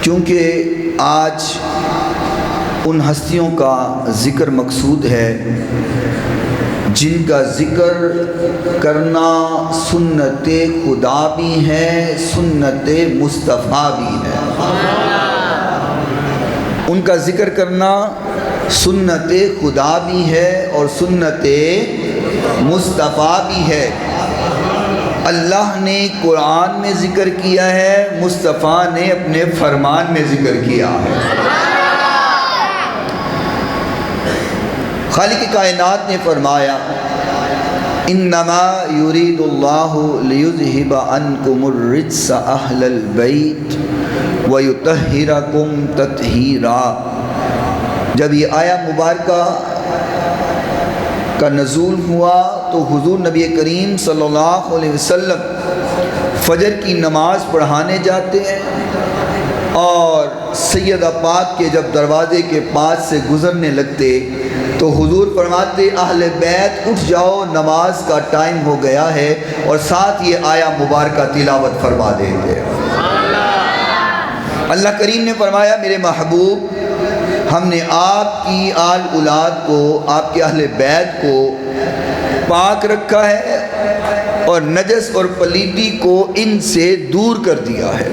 چونکہ آج ان ہستیوں کا ذکر مقصود ہے جن کا ذکر کرنا سنت خدا بھی ہے، سنت مصطفیٰ بھی ہے۔ ان کا ذکر کرنا سنت خدا بھی ہے اور سنت مصطفیٰ بھی ہے۔ اللہ نے قرآن میں ذکر کیا ہے، مصطفیٰ نے اپنے فرمان میں ذکر کیا ہے۔ خالق کائنات نے فرمایا انما یرید اللہ لیذہب عنکم الرجس اہل البیت ویطہرکم تطہیرا۔ جب یہ آیہ مبارکہ کا نزول ہوا تو حضور نبی کریم صلی اللہ علیہ وسلم فجر کی نماز پڑھانے جاتے ہیں اور سیدہ پاک کے جب دروازے کے پاس سے گزرنے لگتے تو حضور فرماتے اہل بیت اٹھ جاؤ، نماز کا ٹائم ہو گیا ہے، اور ساتھ یہ آیہ مبارکہ تلاوت فرما دیتے۔ اللہ کریم نے فرمایا میرے محبوب، ہم نے آپ کی آل اولاد کو، آپ کے اہل بیت کو پاک رکھا ہے اور نجس اور پلیتی کو ان سے دور کر دیا ہے۔